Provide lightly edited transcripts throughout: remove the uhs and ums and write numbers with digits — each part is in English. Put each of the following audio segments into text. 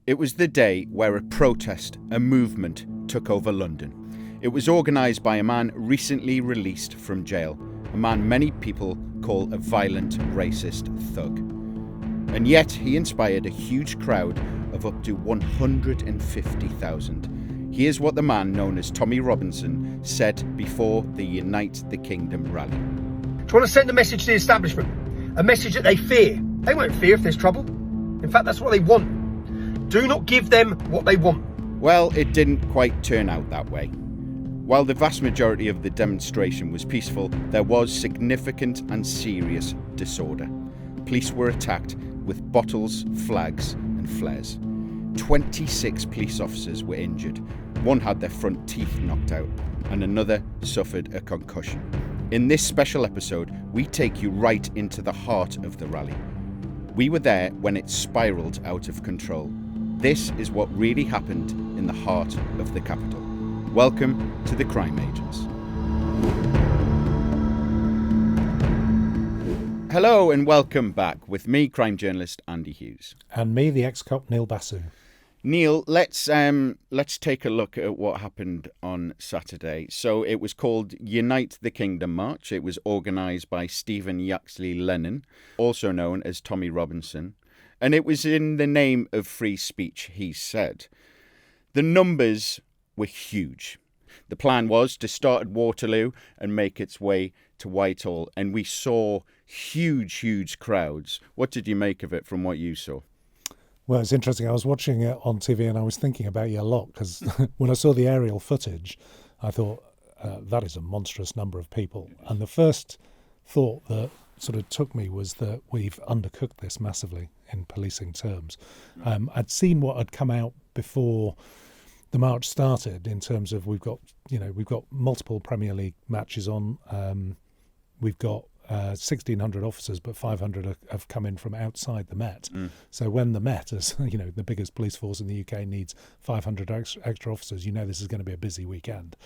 It was the day where a protest, a movement, took over London. It was organised by a man recently released from jail, a man many people call a violent, racist thug. And yet he inspired a huge crowd of up to 150,000. Here's what the man known as Tommy Robinson said before the Unite the Kingdom rally. Do you want to send a message to the establishment? A message that they fear. They won't fear if there's trouble. In fact, that's what they want. Do not give them what they want. Well, it didn't quite turn out that way. While the vast majority of the demonstration was peaceful, there was significant and serious disorder. Police were attacked with bottles, flags and flares. 26 police officers were injured. One had their front teeth knocked out and another suffered a concussion. In this special episode, we take you right into the heart of the rally. We were there when it spiralled out of control. This is what really happened in the heart of the capital. Welcome to the Crime Agents. Hello and welcome back with me, crime journalist Andy Hughes. And me, the ex-cop Neil Basu. Neil, let's take a look at what happened on Saturday. So it was called Unite the Kingdom March. It was organised by Stephen Yaxley Lennon, also known as Tommy Robinson. And it was in the name of free speech, he said. The numbers were huge. The plan was to start at Waterloo and make its way to Whitehall. And we saw huge crowds. What did you make of it from what you saw? Well, it's interesting. I was watching it on TV and I was thinking about you a lot because when I saw the aerial footage, I thought, that is a monstrous number of people. And the first thought that sort of took me was that we've undercooked this massively in policing terms. I'd seen what had come out before the march started in terms of we've got multiple Premier League matches on. We've got 1,600 officers, but 500 have come in from outside the Met. So when the Met, as the biggest police force in the UK, needs 500 extra officers, this is going to be a busy weekend.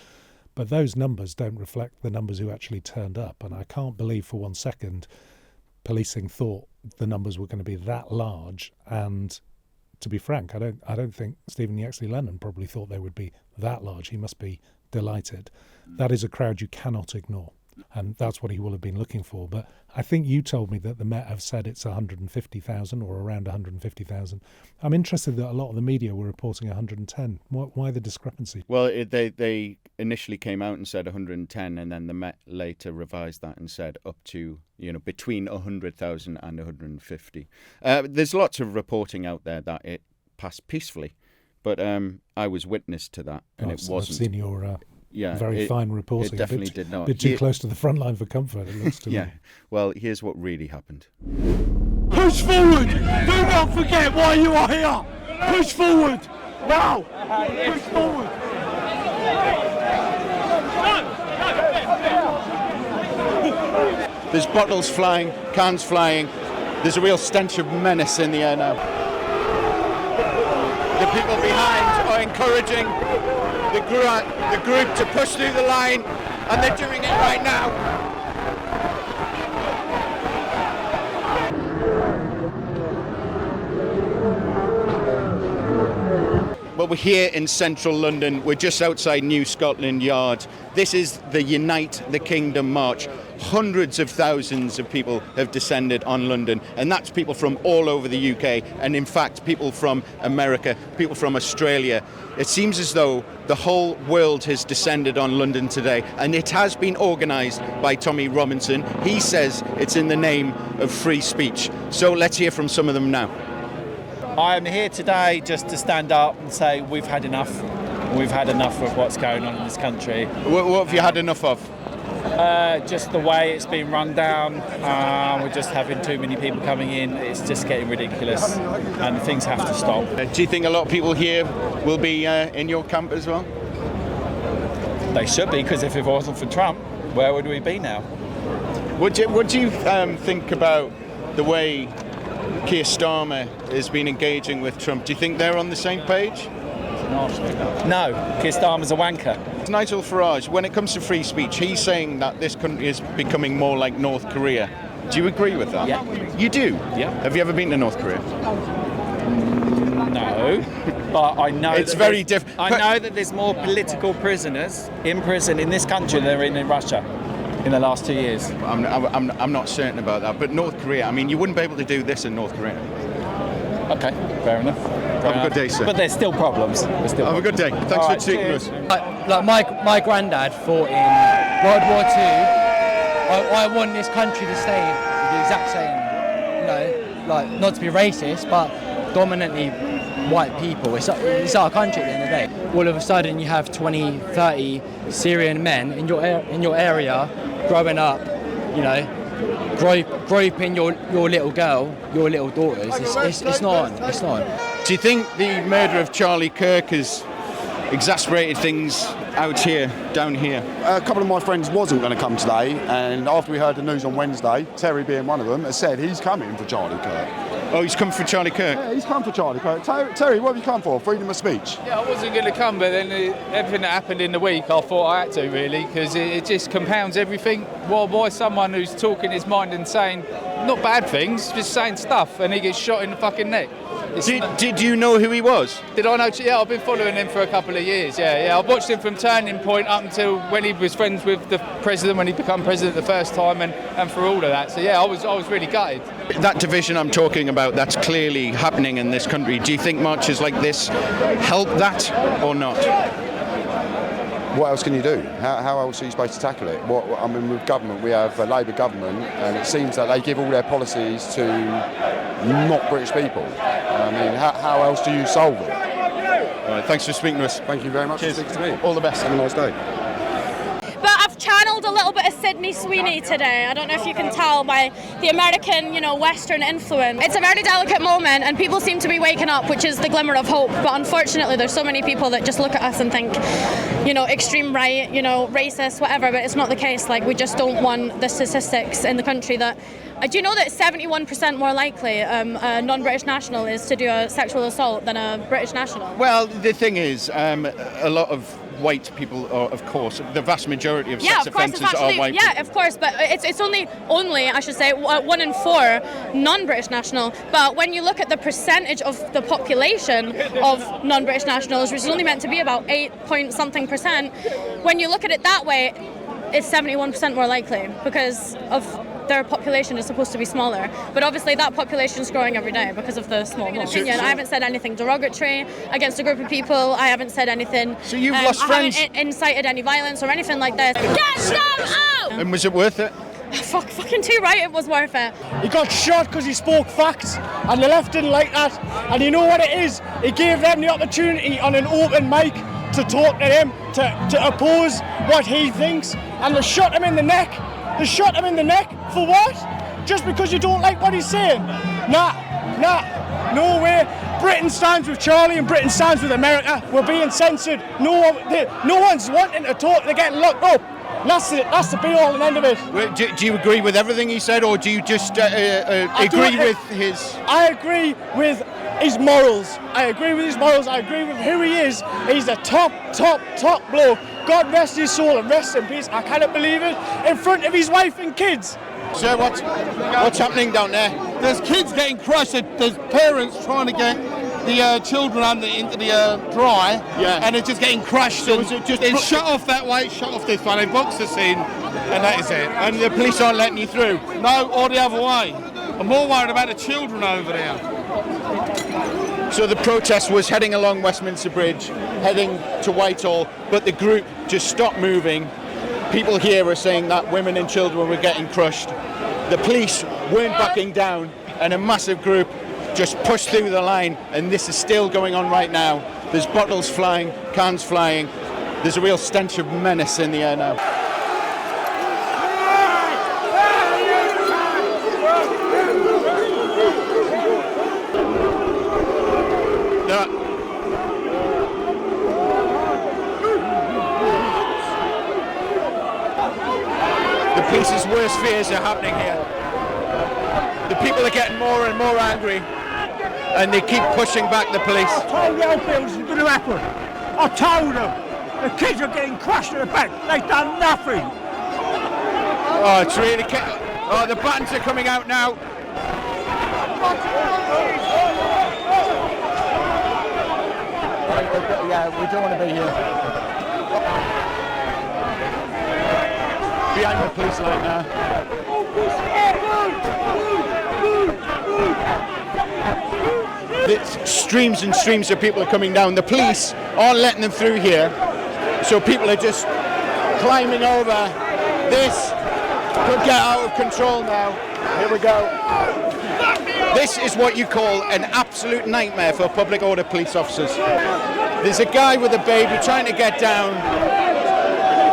But those numbers don't reflect the numbers who actually turned up. And I can't believe for 1 second policing thought the numbers were going to be that large. And to be frank, I don't think Stephen Yaxley Lennon probably thought they would be that large. He must be delighted. That is a crowd you cannot ignore. And that's what he will have been looking for. But I think you told me that the Met have said it's 150,000 or around 150,000. I'm interested that a lot of the media were reporting 110. Why the discrepancy? Well, they initially came out and said 110, and then the Met later revised that and said up to, between 100,000 and 150. There's lots of reporting out there that it passed peacefully, but I was witness to that, and it wasn't. I've seen your... very fine reporting. It definitely did not. A bit too close to the front line for comfort, it looks to me. Yeah. Well, here's what really happened. Push forward! Do not forget why you are here! Push forward! Now! Push forward! There's bottles flying, cans flying. There's a real stench of menace in the air now. The people behind are encouraging the group to push through the line, and they're doing it right now. Well, we're here in central London. We're just outside New Scotland Yard. This is the Unite the Kingdom March. Hundreds of thousands of people have descended on London, and that's people from all over the UK, and in fact people from America, people from Australia. It seems as though the whole world has descended on London today, and it has been organised by Tommy Robinson. He says it's in the name of free speech. So let's hear from some of them now. I am here today just to stand up and say we've had enough. We've had enough of what's going on in this country. What have you had enough of? Just the way it's been run down. We're just having too many people coming in. It's just getting ridiculous, and things have to stop. Do you think a lot of people here will be in your camp as well? They should be, because if it wasn't for Trump, where would we be now? What do you think about the way Keir Starmer has been engaging with Trump? Do you think they're on the same page? No, Keir Starmer's a wanker. Nigel Farage, when it comes to free speech, he's saying that this country is becoming more like North Korea. Do you agree with that? Yeah. You do? Yeah. Have you ever been to North Korea? No. do, but I know It's very different. I know that there's more political prisoners in prison in this country than there are in Russia in the last 2 years. I'm not certain about that, but North Korea, I mean, you wouldn't be able to do this in North Korea. Okay, fair enough. Have a good day, sir. But there's still problems. Have a good day. Thanks for speaking to us. Like my granddad fought in World War II. I want this country to stay the exact same. You know, like not to be racist, but dominantly white people. It's our country at the end of the day. All of a sudden, you have 20, 30 Syrian men in your area growing up. You know, groping your little girl, your little daughters. It's not on. It's not on. Do you think the murder of Charlie Kirk has exasperated things out here, down here? A couple of my friends wasn't going to come today, and after we heard the news on Wednesday, Terry being one of them, has said he's coming for Charlie Kirk. Oh, he's come for Charlie Kirk? Yeah, he's come for Charlie Kirk. Terry, what have you come for? Freedom of speech? Yeah, I wasn't going to come, but then everything that happened in the week, I thought I had to, really, because it just compounds everything. Why someone who's talking his mind and saying not bad things, just saying stuff, and he gets shot in the fucking neck. Did you know who he was? Did I know? Yeah, I've been following him for a couple of years. Yeah. I've watched him from Turning Point up until when he was friends with the president, when he became president the first time, and for all of that. So yeah, I was really gutted. That division I'm talking about, that's clearly happening in this country. Do you think marches like this help that or not? What else can you do? How else are you supposed to tackle it? I mean, with government, we have a Labour government, and it seems that they give all their policies to not British people. I mean, how else do you solve it? All right, thanks for speaking to us. Thank you very much. Cheers. For speaking to me. All the best. Have a nice day. But I've channeled a little bit of Sydney Sweeney today. I don't know if you can tell by the American, Western influence. It's a very delicate moment, and people seem to be waking up, which is the glimmer of hope. But unfortunately, there's so many people that just look at us and think, extreme right, racist, whatever. But it's not the case. Like, we just don't want the statistics in the country that. Do you know that 71% more likely a non-British national is to do a sexual assault than a British national? Well, the thing is, a lot of white people are, of course, the vast majority of sex offences are white people. Yeah, of course, but it's only, I should say, 1 in 4 non-British national. But when you look at the percentage of the population of non-British nationals, which is only meant to be about 8-point-something%, when you look at it that way, it's 71% more likely because of their population is supposed to be smaller. But obviously that population is growing every day because of the small opinion. I haven't said anything derogatory against a group of people. I haven't said anything. So you've lost friends? I haven't incited any violence or anything like this. Get them out! And was it worth it? Fucking too right, it was worth it. He got shot because he spoke facts, and the left didn't like that. And you know what it is? He gave them the opportunity on an open mic to talk to him, to oppose what he thinks, and they shot him in the neck. They shot him in the neck for what? Just because you don't like what he's saying? Nah, no way. Britain stands with Charlie and Britain stands with America. We're being censored. No one's wanting to talk. They're getting locked up. That's it. That's the be-all and end of it. Do you agree with everything he said, or do you just agree with his... I agree with his morals. I agree with who he is. He's a top bloke. God rest his soul and rest in peace. I cannot believe it. In front of his wife and kids. Sir, what's happening down there? There's kids getting crushed. There's parents trying to get the children into the dry, and they're just getting crushed. So and just it's shut off that way, shut off this way. They box us in, and that is it. And the police aren't letting you through? No, or the other way. I'm more worried about the children over there. So the protest was heading along Westminster Bridge, heading to Whitehall, but the group just stopped moving. People here are saying that women and children were getting crushed. The police weren't backing down, and a massive group just pushed through the line, and this is still going on right now. There's bottles flying, cans flying. There's a real stench of menace in the air now. The police's worst fears are happening here. The people are getting more and more angry, and they keep pushing back the police. I told the old people this was going to happen. I told them. The kids are getting crushed in the back. They've done nothing. Oh, it's really... Oh, the buttons are coming out now. Yeah, we don't want to be here. Behind the police line now. Streams and streams of people are coming down. The police aren't letting them through here, so people are just climbing over. This could get out of control now. Here we go. This is what you call an absolute nightmare for public order police officers. There's a guy with a baby trying to get down.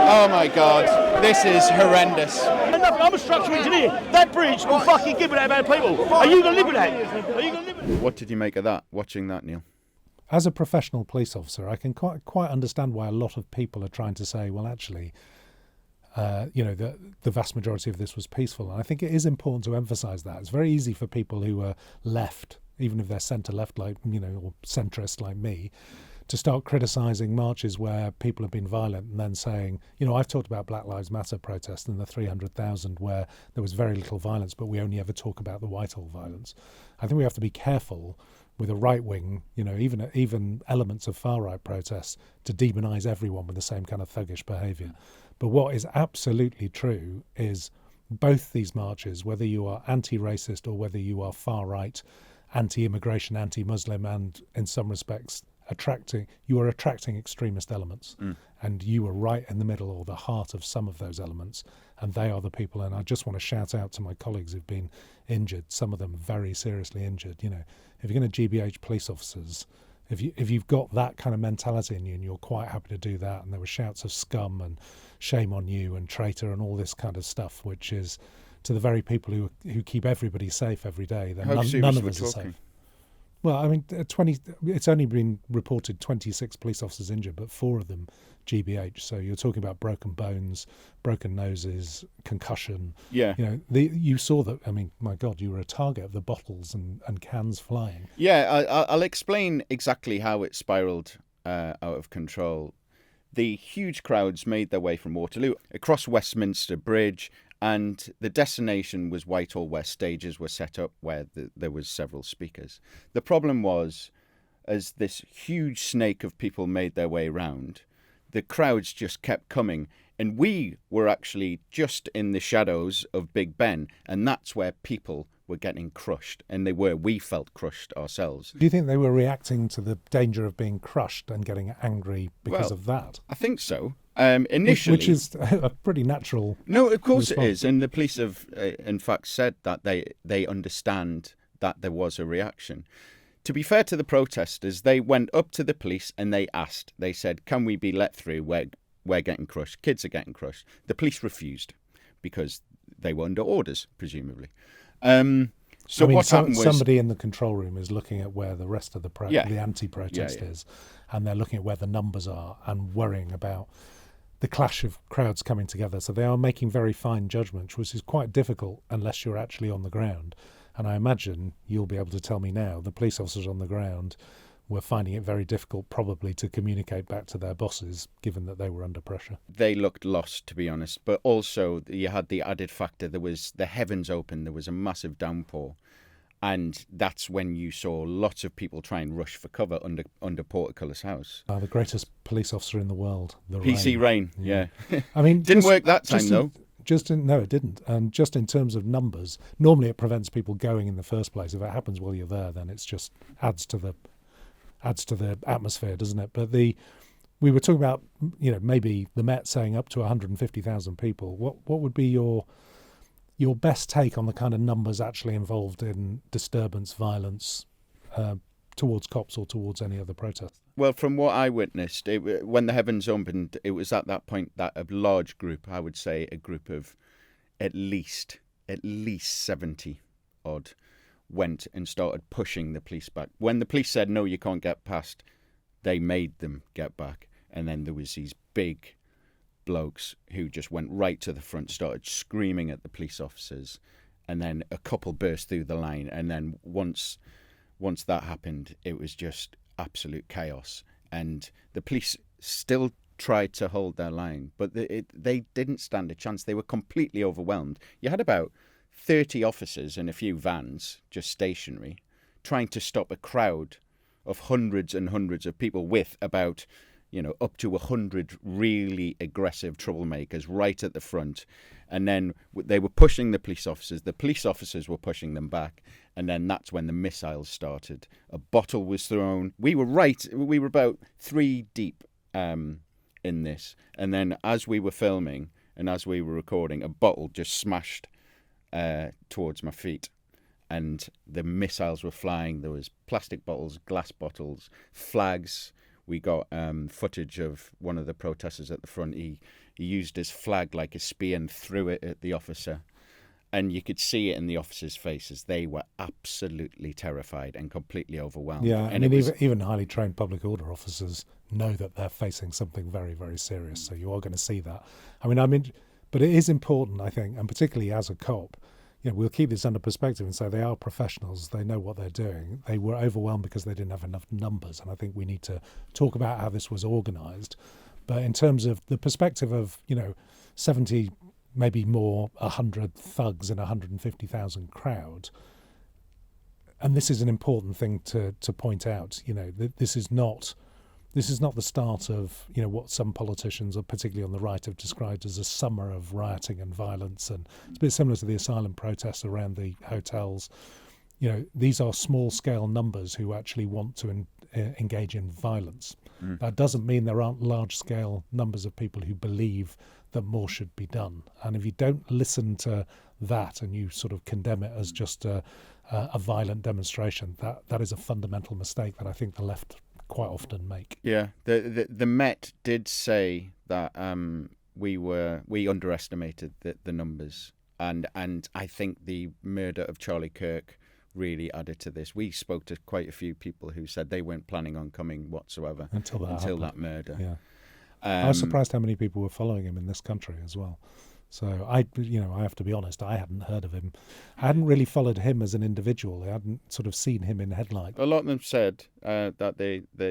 Oh my God, this is horrendous. I'm a structural engineer. That bridge will fucking give it that amount of people. Are you going to live with that? Are you going to live with that? What did you make of that, watching that, Neil? As a professional police officer, I can quite understand why a lot of people are trying to say, well, actually, the vast majority of this was peaceful. And I think it is important to emphasise that. It's very easy for people who are left, even if they're centre-left, like, or centrist like me, to start criticising marches where people have been violent and then saying, I've talked about Black Lives Matter protests and the 300,000 where there was very little violence, but we only ever talk about the Whitehall violence. I think we have to be careful with a right wing, even elements of far right protests, to demonise everyone with the same kind of thuggish behaviour. But what is absolutely true is both these marches, whether you are anti-racist or whether you are far right, anti-immigration, anti-Muslim, and in some respects you are attracting extremist elements, and you are right in the middle or the heart of some of those elements, and they are the people. And I just want to shout out to my colleagues who've been injured, some of them very seriously injured. If you're going to GBH police officers, if you've got that kind of mentality in you and you're quite happy to do that, and there were shouts of scum and shame on you and traitor and all this kind of stuff, which is to the very people who keep everybody safe every day, then none of us are safe. Well, I mean, it's only been reported 26 police officers injured, but 4 of them GBH. So you're talking about broken bones, broken noses, concussion. Yeah. You saw that. I mean, my God, you were a target of the bottles and cans flying. Yeah, I'll explain exactly how it spiralled out of control. The huge crowds made their way from Waterloo across Westminster Bridge, and the destination was Whitehall, where stages were set up, where there was several speakers. The problem was, as this huge snake of people made their way round, the crowds just kept coming, and we were actually just in the shadows of Big Ben, and that's where people were getting crushed, and we felt crushed ourselves. Do you think they were reacting to the danger of being crushed and getting angry because of that? I think so. Initially, which is a pretty natural. No, of course response. It is, and the police have, in fact, said that they understand that there was a reaction. To be fair to the protesters, they went up to the police and they asked. They said, "Can we be let through? We're getting crushed. Kids are getting crushed." The police refused because they were under orders, presumably. What happened was somebody in the control room is looking at where the rest of the anti-protest is, and they're looking at where the numbers are and worrying about the clash of crowds coming together. So they are making very fine judgments, which is quite difficult unless you're actually on the ground. And I imagine you'll be able to tell me now, the police officers on the ground were finding it very difficult probably to communicate back to their bosses, given that they were under pressure. They looked lost, to be honest. But also you had the added factor, there was the heavens open, there was a massive downpour. And that's when you saw lots of people try and rush for cover under Portcullis House. The greatest police officer in the world, the PC Rain, yeah. I mean, didn't work that time though. No, it didn't. And just in terms of numbers, normally it prevents people going in the first place. If it happens while you're there, then it's just adds to the atmosphere, doesn't it? But we were talking about, maybe the Met saying up to 150,000 people. What would be your best take on the kind of numbers actually involved in disturbance, violence towards cops or towards any other protest? Well, from what I witnessed, when the heavens opened, it was at that point that a large group, I would say a group of at least 70 odd, went and started pushing the police back. When the police said, no, you can't get past, they made them get back. And then there was these big blokes who just went right to the front, started screaming at the police officers, and then a couple burst through the line. And then once that happened, it was just absolute chaos. And the police still tried to hold their line, but they didn't stand a chance. They were completely overwhelmed. You had about 30 officers and a few vans, just stationary, trying to stop a crowd of hundreds and hundreds of people with about, up to 100 really aggressive troublemakers right at the front. And then they were pushing the police officers were pushing them back. And then that's when the missiles started. A bottle was thrown. We were about 3 deep in this. And then as we were filming and as we were recording, a bottle just smashed towards my feet. And the missiles were flying. There was plastic bottles, glass bottles, flags. We got footage of one of the protesters at the front. He used his flag like a spear and threw it at the officer. And you could see it in the officers' faces. They were absolutely terrified and completely overwhelmed. Yeah, and even highly trained public order officers know that they're facing something very, very serious. So you are going to see that. I mean, but it is important, I think, and particularly as a cop, we'll keep this under perspective and say they are professionals. They know what they're doing. They were overwhelmed because they didn't have enough numbers. And I think we need to talk about how this was organised. But in terms of the perspective of, 70, maybe more, 100 thugs in a 150,000 crowd, and this is an important thing to point out, this is not the start of, what some politicians, or particularly on the right, have described as a summer of rioting and violence. And it's a bit similar to the asylum protests around the hotels. These are small-scale numbers who actually want to engage in violence. That doesn't mean there aren't large-scale numbers of people who believe that more should be done. And if you don't listen to that and you sort of condemn it as just a violent demonstration, that is a fundamental mistake that I think the left quite often make. Yeah, the Met did say that we underestimated the numbers, and I think the murder of Charlie Kirk really added to this. We spoke to quite a few people who said they weren't planning on coming whatsoever until that murder. Yeah, I was surprised how many people were following him in this country as well. So I have to be honest, I hadn't heard of him. I hadn't really followed him as an individual. I hadn't sort of seen him in headlights. A lot of them said that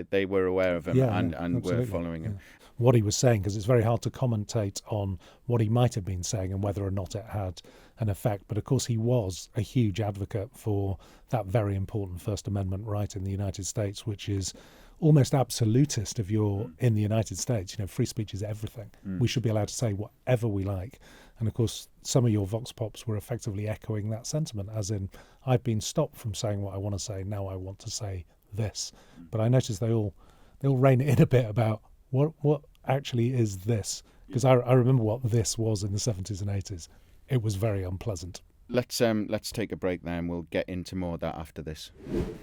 they were aware of him and were following him. Yeah. What he was saying, because it's very hard to commentate on what he might have been saying and whether or not it had an effect. But of course, he was a huge advocate for that very important First Amendment right in the United States, which is almost absolutist if you're in the United States. Free speech is everything. We should be allowed to say whatever we like. And of course, some of your vox pops were effectively echoing that sentiment, as in, I've been stopped from saying what I want to say, now I want to say this. But I noticed they all rein it in a bit about what actually is this. Because I remember what this was in the 70s and 80s. It was very unpleasant. Let's take a break there, and we'll get into more of that after this.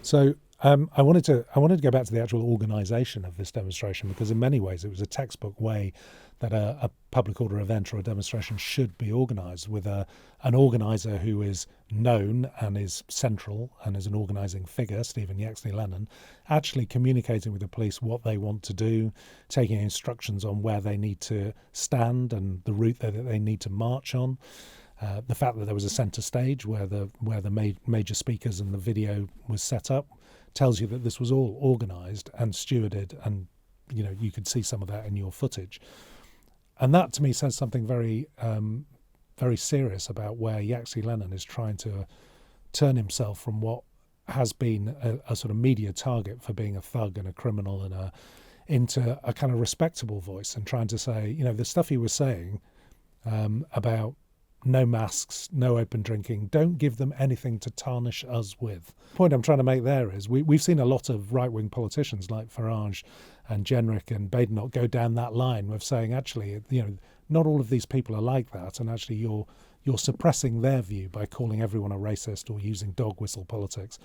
So I wanted to go back to the actual organisation of this demonstration, because in many ways it was a textbook way that a public order event or a demonstration should be organised, with an organiser who is known and is central and is an organising figure, Stephen Yaxley Lennon, actually communicating with the police what they want to do, taking instructions on where they need to stand and the route that they need to march on. The fact that there was a centre stage where the major speakers and the video was set up tells you that this was all organised and stewarded, and you could see some of that in your footage. And that to me says something very, very serious about where Yaxley Lennon is trying to turn himself from what has been a sort of media target for being a thug and a criminal and into a kind of respectable voice, and trying to say, the stuff he was saying about no masks, no open drinking, don't give them anything to tarnish us with. The point I'm trying to make there is we've seen a lot of right-wing politicians like Farage and Jenrick and Badenoch go down that line of saying, actually, not all of these people are like that, and actually you're suppressing their view by calling everyone a racist or using dog whistle politics.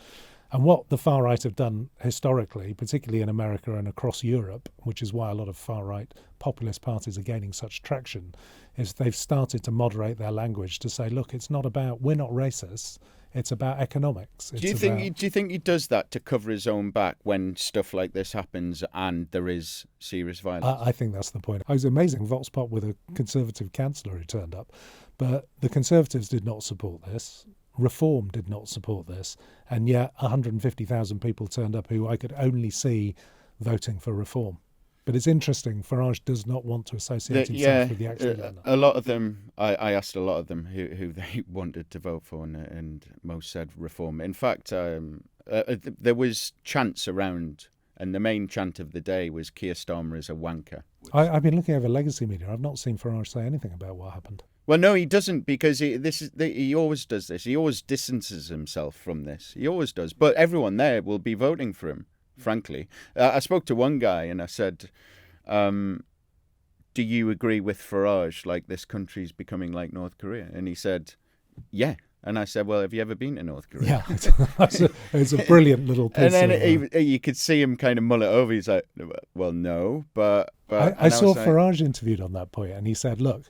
And what the far right have done historically, particularly in America and across Europe, which is why a lot of far right populist parties are gaining such traction, is they've started to moderate their language to say, look, it's not about, we're not racists, it's about economics. Do you think he does that to cover his own back when stuff like this happens and there is serious violence? I think that's the point. It was amazing Vox Pop with a Conservative councillor who turned up, but the Conservatives did not support this. Reform did not support this, and yet 150,000 people turned up who I could only see voting for reform. But it's interesting, Farage does not want to associate himself with the Yaxley. A lot of them, I asked a lot of them who they wanted to vote for, and most said reform. In fact, there was chants around, and the main chant of the day was Keir Starmer is a wanker. I've been looking over legacy media. I've not seen Farage say anything about what happened. Well, no, he doesn't, because he always does this. He always distances himself from this. He always does. But everyone there will be voting for him, frankly. I spoke to one guy and I said, do you agree with Farage, like this country's becoming like North Korea? And he said, yeah. And I said, well, have you ever been to North Korea? Yeah, it's a brilliant little piece. And then you could see him kind of mull it over. He's like, well, no, but I saw Farage interviewed on that point, and he said, look,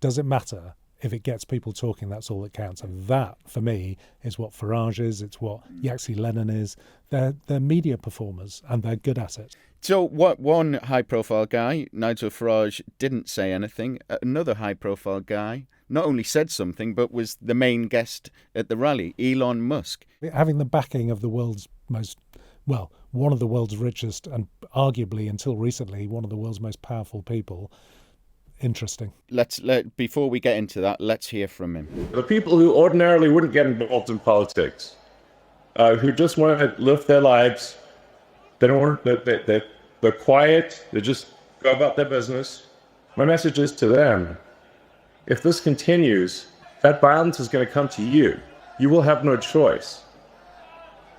does it matter if it gets people talking? That's all that counts. And that, for me, is what Farage is. It's what Yaxi Lenin is. They're media performers, and they're good at it. So what? One high-profile guy, Nigel Farage, didn't say anything. Another high-profile guy not only said something, but was the main guest at the rally, Elon Musk. Having the backing of the world's one of the world's richest, and arguably, until recently, one of the world's most powerful people. Interesting. Before we get into that, let's hear from him. The people who ordinarily wouldn't get involved in politics, who just want to live their lives, they're quiet, they just go about their business. My message is to them, if this continues, that violence is going to come to you. You will have no choice.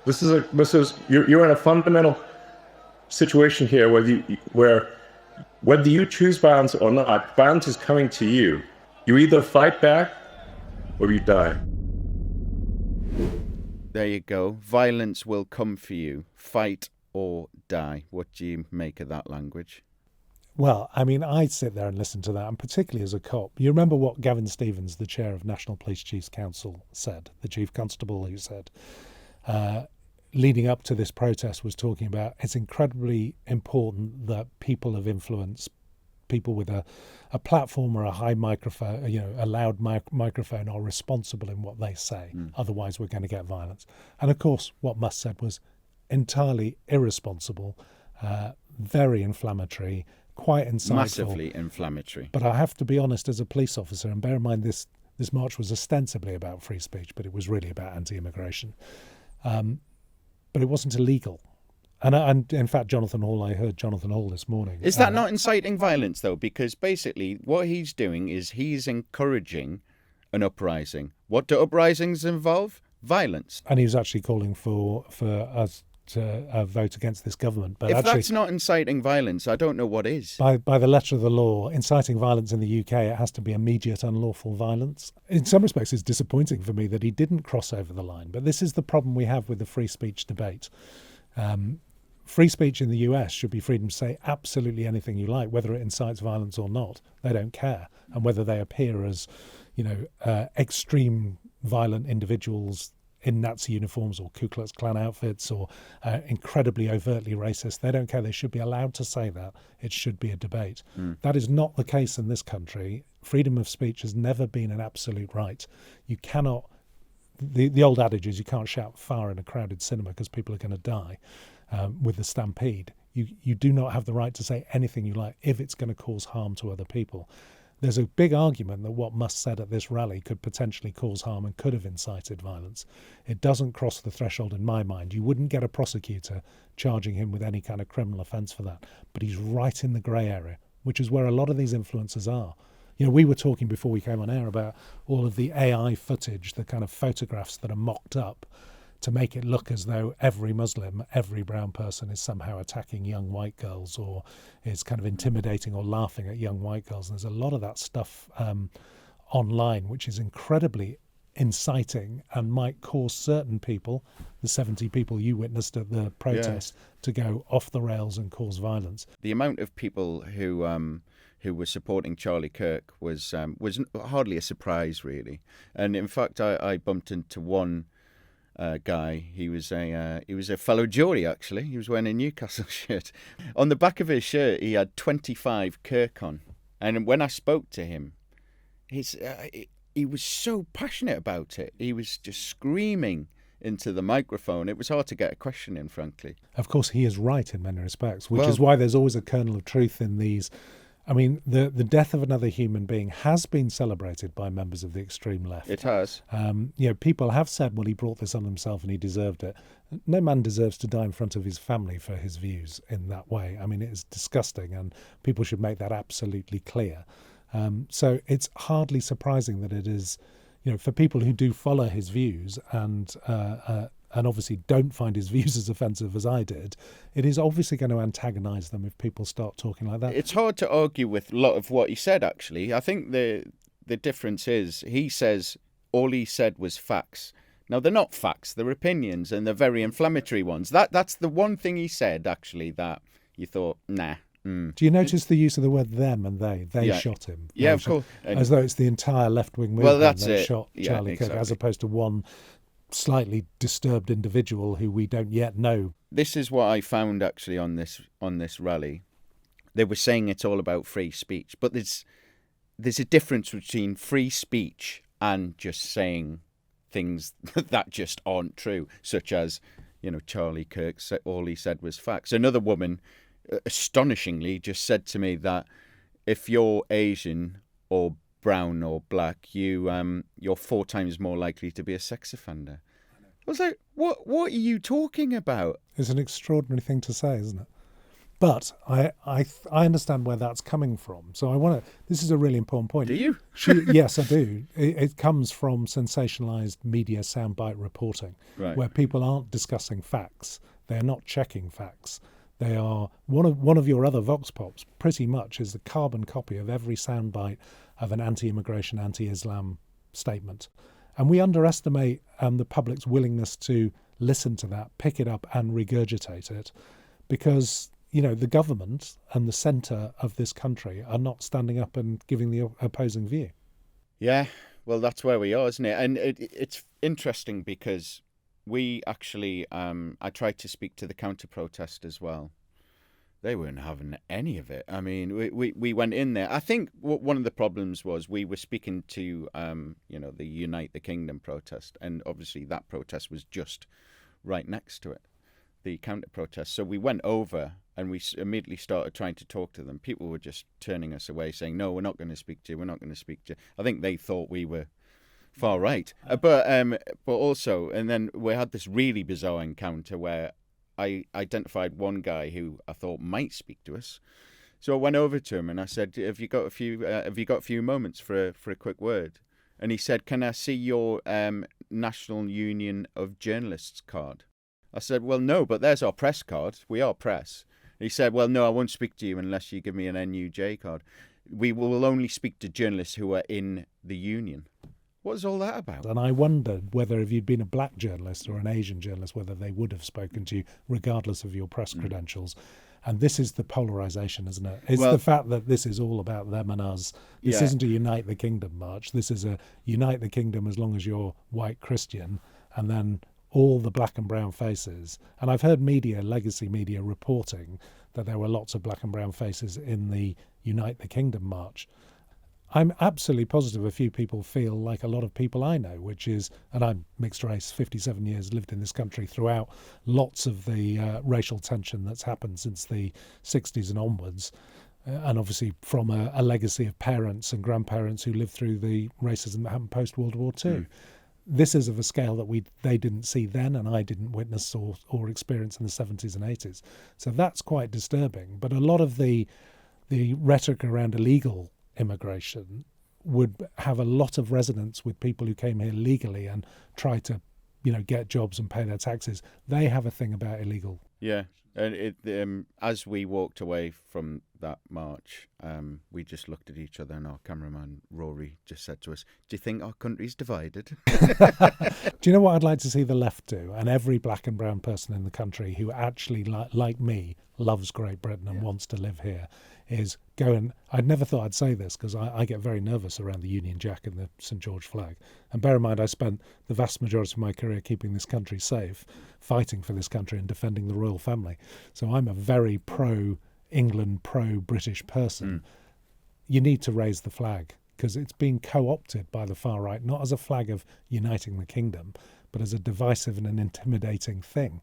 You're in a fundamental situation here where whether you choose violence or not, violence is coming to you. You either fight back or you die. There you go. Violence will come for you. Fight or die. What do you make of that language? Well, I mean, I'd sit there and listen to that, and particularly as a cop. You remember what Gavin Stevens, the chair of National Police Chiefs Council, said, the chief constable who said, leading up to this protest, was talking about it's incredibly important that people of influence, people with a platform or a high microphone, a loud microphone, are responsible in what they say. Otherwise, we're going to get violence. And of course, what Musk said was entirely irresponsible, very inflammatory, quite insightful. Massively inflammatory. But I have to be honest, as a police officer, and bear in mind this march was ostensibly about free speech, but it was really about anti-immigration. But it wasn't illegal. And in fact, I heard Jonathan Hall this morning. Is that not inciting violence, though? Because basically what he's doing is he's encouraging an uprising. What do uprisings involve? Violence. And he was actually calling for us to vote against this government. But if that's not inciting violence, I don't know what is. By the letter of the law, inciting violence in the UK, it has to be immediate unlawful violence. In some respects, it's disappointing for me that he didn't cross over the line. But this is the problem we have with the free speech debate. Free speech in the US should be freedom to say absolutely anything you like, whether it incites violence or not. They don't care. And whether they appear as, extreme violent individuals in Nazi uniforms or Ku Klux Klan outfits or incredibly overtly racist. They don't care. They should be allowed to say that. It should be a debate. That is not the case in this country. Freedom of speech has never been an absolute right. You cannot... The old adage is you can't shout fire in a crowded cinema because people are going to die with the stampede. You do not have the right to say anything you like if it's going to cause harm to other people. There's a big argument that what Musk said at this rally could potentially cause harm and could have incited violence. It doesn't cross the threshold in my mind. You wouldn't get a prosecutor charging him with any kind of criminal offence for that. But he's right in the grey area, which is where a lot of these influencers are. We were talking before we came on air about all of the AI footage, the kind of photographs that are mocked up to make it look as though every Muslim, every brown person is somehow attacking young white girls or is kind of intimidating or laughing at young white girls. And there's a lot of that stuff online, which is incredibly inciting and might cause certain people, the 70 people you witnessed at the protest, to go off the rails and cause violence. The amount of people who were supporting Charlie Kirk was hardly a surprise, really. And in fact, I bumped into one guy. He was a fellow Geordie, actually. He was wearing a Newcastle shirt. On the back of his shirt, he had 25 Kirk on. And when I spoke to him, he was so passionate about it. He was just screaming into the microphone. It was hard to get a question in, frankly. Of course, he is right in many respects, which is why there's always a kernel of truth in these I mean, the death of another human being has been celebrated by members of the extreme left. It has. People have said, well, he brought this on himself and he deserved it. No man deserves to die in front of his family for his views in that way. I mean, it is disgusting, and people should make that absolutely clear. So it's hardly surprising that it is, for people who do follow his views and obviously don't find his views as offensive as I did, it is obviously going to antagonise them if people start talking like that. It's hard to argue with a lot of what he said, actually. I think the difference is he says all he said was facts. Now, they're not facts, they're opinions, and they're very inflammatory ones. That's the one thing he said, actually, that you thought, nah. Do you notice the use of the word them and they? They shot him. Yeah, of course. As though it's the entire left-wing movement that shot Charlie Kirk, exactly. as opposed to one slightly disturbed individual who we don't yet know. This is what I found actually on this rally. They were saying it's all about free speech, but there's a difference between free speech and just saying things that just aren't true, such as, Charlie Kirk said all he said was facts. Another woman, astonishingly, just said to me that if you're Asian or brown or black, you're 4 times more likely to be a sex offender. I was like, what are you talking about? It's an extraordinary thing to say, isn't it? But I understand where that's coming from. So this is a really important point. Do you? Yes, I do. It comes from sensationalized media soundbite reporting, right, where people aren't discussing facts. They're not checking facts. They are one of your other vox pops pretty much is the carbon copy of every soundbite of an anti-immigration, anti-Islam statement. And we underestimate the public's willingness to listen to that, pick it up and regurgitate it, because, the government and the centre of this country are not standing up and giving the opposing view. Yeah, well, that's where we are, isn't it? And it's interesting because we actually, I tried to speak to the counter-protest as well. They weren't having any of it. I mean, we went in there. I think one of the problems was we were speaking to, the Unite the Kingdom protest, and obviously that protest was just right next to it, the counter-protest. So we went over and we immediately started trying to talk to them. People were just turning us away, saying, no, we're not going to speak to you, we're not going to speak to you. I think they thought we were far right. But also, and then we had this really bizarre encounter where I identified one guy who I thought might speak to us. So I went over to him and I said, have you got a few moments for a quick word? And he said, can I see your National Union of Journalists card? I said, well, no, but there's our press card. We are press. He said, well, no, I won't speak to you unless you give me an NUJ card. We will only speak to journalists who are in the union. What is all that about? And I wondered whether if you'd been a black journalist or an Asian journalist, whether they would have spoken to you regardless of your press credentials. And this is the polarisation, isn't it? It's the fact that this is all about them and us. This isn't a Unite the Kingdom march. This is a Unite the Kingdom as long as you're white Christian, and then all the black and brown faces. And I've heard legacy media reporting that there were lots of black and brown faces in the Unite the Kingdom march. I'm absolutely positive a few people feel like a lot of people I know, which is, and I'm mixed race, 57 years, lived in this country throughout lots of the racial tension that's happened since the 60s and onwards, and obviously from a legacy of parents and grandparents who lived through the racism that happened post-World War II. This is of a scale that they didn't see then, and I didn't witness or experience in the 70s and 80s. So that's quite disturbing. But a lot of the rhetoric around illegal immigration would have a lot of resonance with people who came here legally and try to, get jobs and pay their taxes. They have a thing about illegal. Yeah, and as we walked away from that march, we just looked at each other, and our cameraman Rory just said to us, "Do you think our country's divided?" Do you know what I'd like to see the left do? And every black and brown person in the country who actually, like me, loves Great Britain and wants to live here, is go and, I'd never thought I'd say this because I get very nervous around the Union Jack and the St George flag. And bear in mind, I spent the vast majority of my career keeping this country safe, fighting for this country and defending the royal family. So I'm a very pro-England, pro-British person. You need to raise the flag because it's been co-opted by the far right, not as a flag of uniting the kingdom, but as a divisive and an intimidating thing.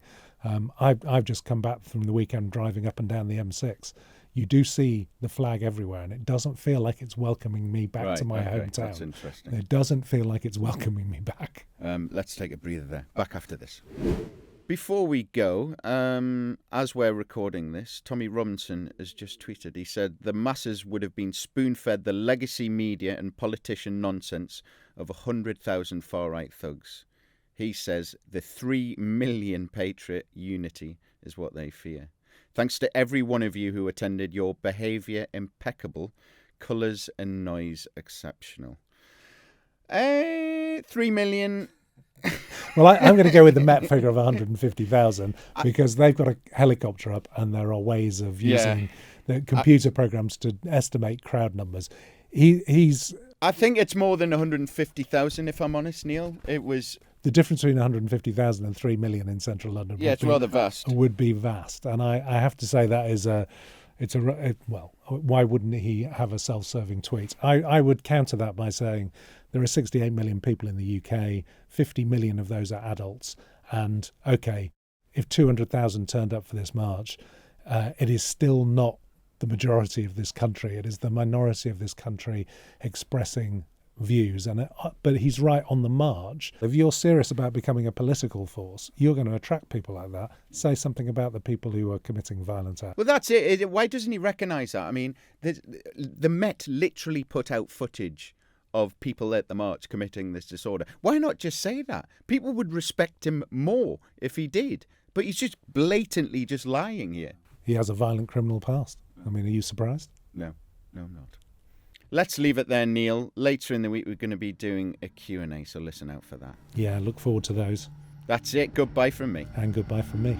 I've just come back from the weekend driving up and down the M6. you do see the flag everywhere, and it doesn't feel like it's welcoming me back Right, to my okay, hometown. that's interesting. It doesn't feel like it's welcoming me back. Let's take a breather there. Back after this. Before we go, as we're recording this, Tommy Robinson has just tweeted. He said the masses would have been spoon-fed the legacy media and politician nonsense of 100,000 far-right thugs. He says the 3 million patriot unity is what they fear. Thanks to every one of you who attended, your behaviour impeccable, colours and noise exceptional. 3 million... Well, I'm going to go with the Met figure of 150,000 because they've got a helicopter up and there are ways of using the computer programs to estimate crowd numbers. I think it's more than 150,000, if I'm honest, Neil. It was... The difference between 150,000 and 3 million in central London it's rather vast. Would be vast. And I have to say that is well, why wouldn't he have a self-serving tweet? I would counter that by saying there are 68 million people in the UK, 50 million of those are adults. And, okay, if 200,000 turned up for this march, it is still not the majority of this country. It is the minority of this country expressing views. But he's right on the march. If you're serious about becoming a political force, you're going to attract people like that. Say something about the people who are committing violent acts. Well, that's it. Why doesn't he recognise that? I mean, the Met literally put out footage of people at the march committing this disorder. Why not just say that? People would respect him more if he did. But he's just blatantly just lying here. He has a violent criminal past. I mean, are you surprised? No, I'm not. Let's leave it there, Neil. Later in the week, we're going to be doing a Q&A, so listen out for that. Yeah, look forward to those. That's it. Goodbye from me. And goodbye from me.